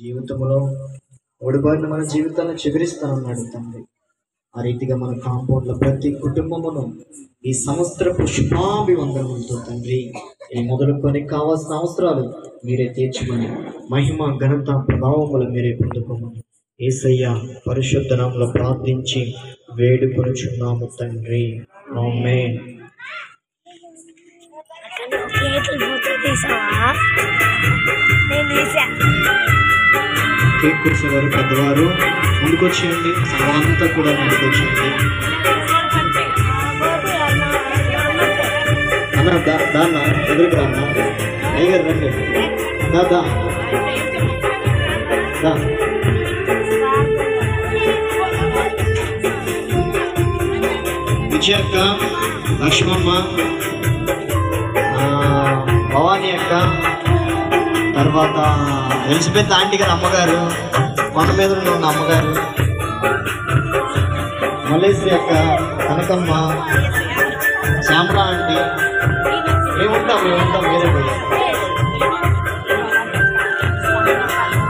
జీవితంలో ఓడిపోయిన మన జీవితాలను చిగురిస్తానన్నాడు తండ్రి. ఆ రీతిగా మన కాంపౌండ్లో ప్రతి కుటుంబమును ఈ సంవత్సర పుష్పాభివందనములతో తండ్రి ఈ మొదలుకొని కావాల్సిన అవసరాలు మీరే తీర్చమని, మహిమ ఘనత ప్రభావములు మీరే పొందుకోమని యేసయ్య పరిశుద్ధ నామములో ప్రార్థించి వేడుకొనుచున్నాము తండ్రి. ఆమేన్. కేక్ కురిసేవారు పెద్దవారు ముందుకొచ్చేయండి, సభంతా కూడా ముందుకొచ్చేయండి. అన్న దాన్న ఎదురుకు రాన్న అయ్యగారు రండి. దా విజయక్క, లక్ష్మమ్మ, భవానీ అక్క, తర్వాత ఎలిజబెత్ ఆంటీ గారు అమ్మగారు, కొండ మీద ఉన్న అమ్మగారు, మలేశ్రీ అక్క, కనకమ్మ, శ్యామలా ఆంటీ, మేముంటాం వేరే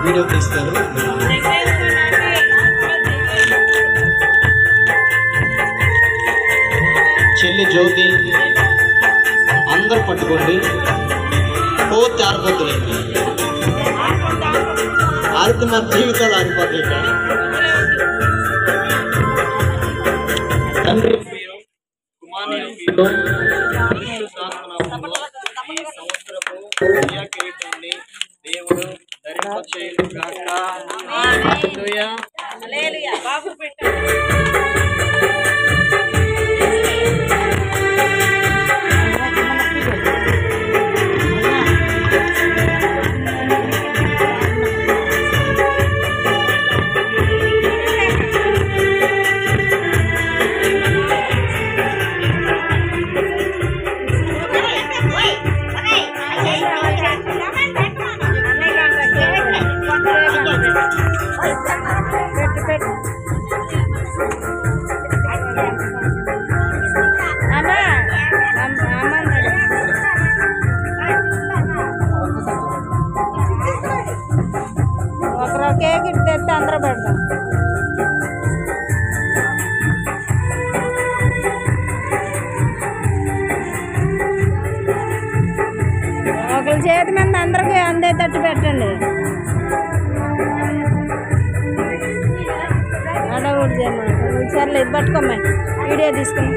వీడియో తీస్తారు. చెల్లి జ్యోతి అందరు పట్టుకోండి. కోతి ఆరిపోతుంది, ఆరుతున్న జీవితాలు ఆరిపోతాయి. తండ్రి దేవుడు కేక్ తెస్తే అందరూ పెడతాం. ఒకరి చేతి మీద అందరికి అందేటట్టు పెట్టండి. అడవుడు చేయమంటారు. సర్లే ఇది పట్టుకోమ్మాయి, వీడియో తీసుకుని.